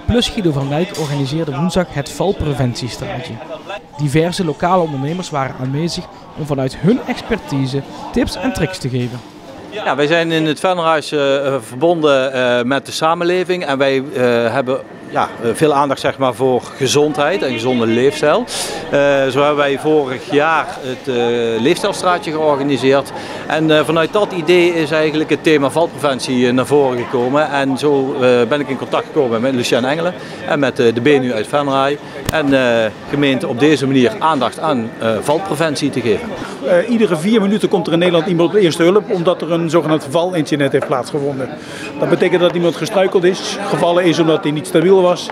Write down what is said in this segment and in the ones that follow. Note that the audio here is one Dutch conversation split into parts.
Plus Guido van Dijk organiseerde woensdag het valpreventiestraatje. Diverse lokale ondernemers waren aanwezig om vanuit hun expertise tips en tricks te geven. Ja, wij zijn in het Venrahuis verbonden met de samenleving en wij hebben veel aandacht zeg maar, voor gezondheid en gezonde leefstijl. Zo hebben wij vorig jaar het leefstijlstraatje georganiseerd. En vanuit dat idee is eigenlijk het thema valpreventie naar voren gekomen. En zo ben ik in contact gekomen met Lucien Engelen en met de BNU uit Venray. En gemeente op deze manier aandacht aan valpreventie te geven. Iedere 4 minuten komt er in Nederland iemand op de eerste hulp omdat er een zogenaamd valincident heeft plaatsgevonden. Dat betekent dat iemand gestruikeld is, gevallen is omdat hij niet stabiel was.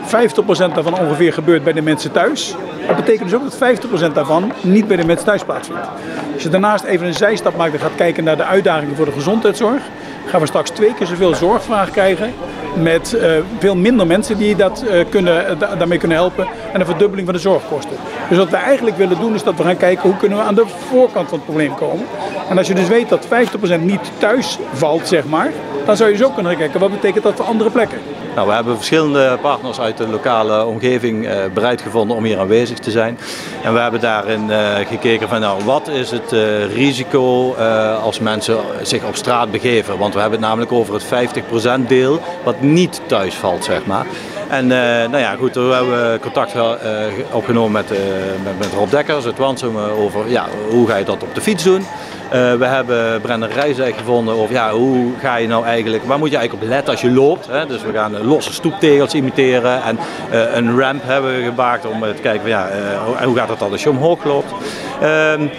50% daarvan ongeveer gebeurt bij de mensen thuis. Dat betekent dus ook dat 50% daarvan niet bij de mensen thuis plaatsvindt. Als je daarnaast even een zijstap maakt en gaat kijken naar de uitdagingen voor de gezondheidszorg, gaan we straks 2 keer zoveel zorgvraag krijgen met veel minder mensen die daarmee kunnen helpen en een verdubbeling van de zorgkosten. Dus wat we eigenlijk willen doen is dat we gaan kijken hoe kunnen we aan de voorkant van het probleem komen. En als je dus weet dat 50% niet thuis valt, zeg maar, dan zou je dus ook kunnen kijken wat betekent dat voor andere plekken. Nou, we hebben verschillende partners uit de lokale omgeving bereid gevonden om hier aanwezig te zijn. En we hebben daarin gekeken van wat is het risico als mensen zich op straat begeven. Want we hebben het namelijk over het 50% deel wat niet thuis valt, zeg maar. En we hebben contact opgenomen met Rob Dekkers uit Wansum over hoe ga je dat op de fiets doen. We hebben Brendan Rijsdijk gevonden over hoe ga je nou eigenlijk, waar moet je eigenlijk op letten als je loopt. Hè? Dus we gaan losse stoeptegels imiteren en een ramp hebben we gemaakt om te kijken hoe gaat het als je omhoog loopt.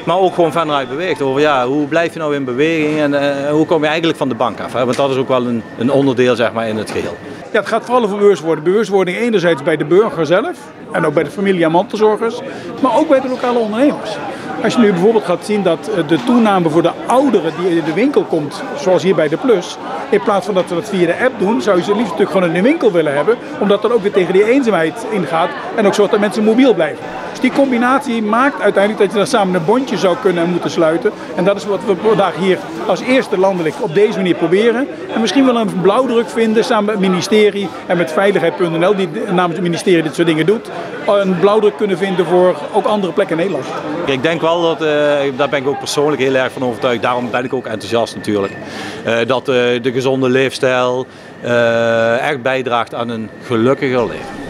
Maar ook gewoon Venray beweegt over hoe blijf je nou in beweging en hoe kom je eigenlijk van de bank af. Hè? Want dat is ook wel een onderdeel zeg maar, in het geheel. Ja, het gaat vooral over bewustwording. Bewustwording enerzijds bij de burger zelf en ook bij de familie- en mantelzorgers, maar ook bij de lokale ondernemers. Als je nu bijvoorbeeld gaat zien dat de toename voor de ouderen die in de winkel komt, zoals hier bij de Plus, in plaats van dat we dat via de app doen, zou je ze liefst natuurlijk gewoon in de winkel willen hebben, omdat dat ook weer tegen die eenzaamheid ingaat en ook zorgt dat mensen mobiel blijven. Dus die combinatie maakt uiteindelijk dat je daar samen een bondje zou kunnen en moeten sluiten. En dat is wat we vandaag hier als eerste landelijk op deze manier proberen. En misschien wel een blauwdruk vinden samen met het ministerie en met Veiligheid.nl, die namens het ministerie dit soort dingen doet. Een blauwdruk kunnen vinden voor ook andere plekken in Nederland. Ik denk wel dat, daar ben ik ook persoonlijk heel erg van overtuigd, daarom ben ik ook enthousiast natuurlijk. Dat de gezonde leefstijl echt bijdraagt aan een gelukkiger leven.